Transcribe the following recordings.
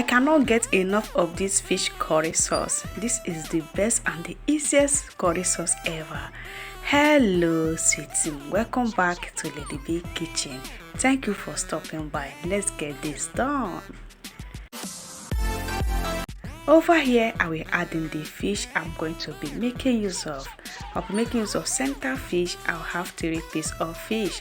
I cannot get enough of this fish curry sauce. This is the best and the easiest curry sauce ever. Hello sweetie, welcome back to Lady B Kitchen. Thank you for stopping by. Let's get this done. Over here I will add in the fish I'm going to be making use of. I'll be making use of center fish. I'll have 3 pieces of fish.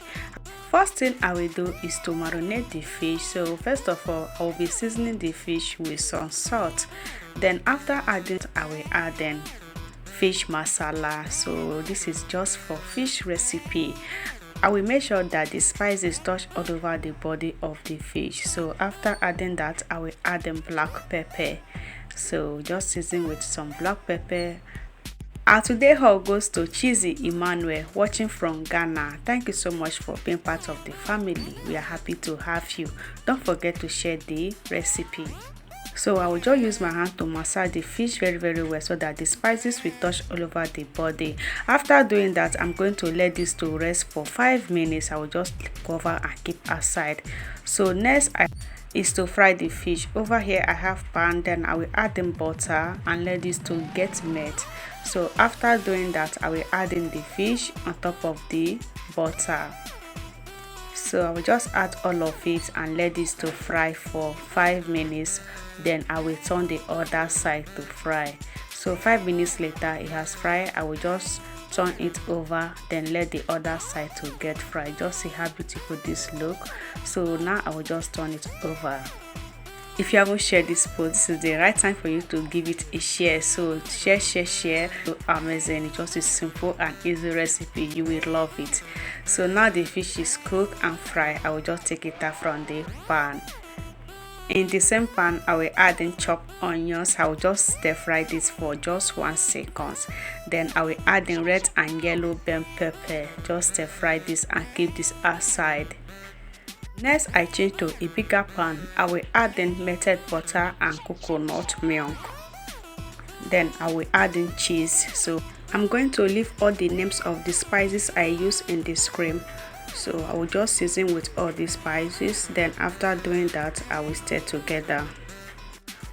First thing I will do is to marinate the fish. So first of all, I will be seasoning the fish with some salt. Then after adding, I will add in fish masala. So this is just for fish recipe. I will make sure that the spices touch all over the body of the fish. So after adding that, I will add in black pepper. So just season with some black pepper. And today all goes to Cheesy Emmanuel watching from Ghana. Thank you so much for being part of the family. We are happy to have you. Don't forget to share the recipe. So I will just use my hand to massage the fish very well so that the spices will touch all over the body. After doing that, I'm going to let this to rest for 5 minutes. I will just cover and keep aside. So next is to fry the fish. Over here I have pan, then I will add in butter and let this to get melt. So after doing that, I will add in the fish on top of the butter. So I will just add all of it and let this to fry for 5 minutes. Then I will turn the other side to fry. So 5 minutes later it has fried. I will just turn it over, then let the other side to get fried. Just see how beautiful this look. So now I will just turn it over. If you haven't shared this post, this is the right time for you to give it a share. So share. So amazing. It's just a simple and easy recipe. You will love it. So now the fish is cooked and fried. I will just take it out from the pan. In the same pan, I will add in chopped onions. I will just stir fry this for just 1 second. Then I will add in red and yellow bell pepper. Just stir fry this and keep this aside. Next, I change to a bigger pan. I will add in melted butter and coconut milk. Then I will add in cheese. So I'm going to leave all the names of the spices I use in the screen. So I will just season with all the spices. Then after doing that, I will stir together.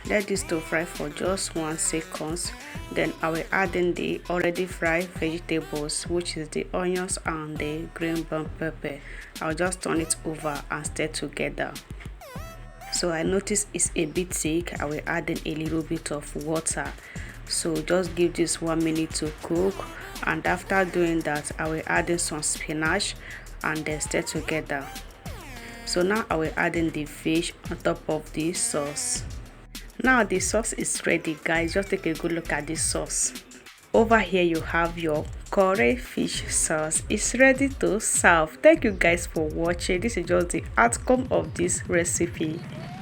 Let this to fry for just 1 second. Then I will add in the already fried vegetables, which is the onions and the green bell pepper. I'll just turn it over and stir together. So I notice it's a bit thick. I will add in a little bit of water. So just give this 1 minute to cook. And after doing that, I will add in some spinach and then stir together. So now I will add in the fish on top of the sauce. Now the sauce is ready, guys. Just take a good look at this sauce. Over here you have your curry fish sauce. It's ready to serve. Thank you guys for watching. This is just the outcome of this recipe.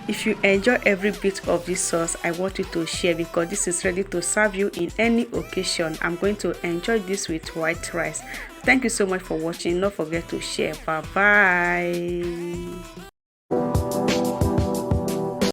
If you enjoy every bit of this sauce, I want you to share because this is ready to serve you in any occasion. I'm going to enjoy this with white rice. Thank you so much for watching. Don't forget to share. Bye bye.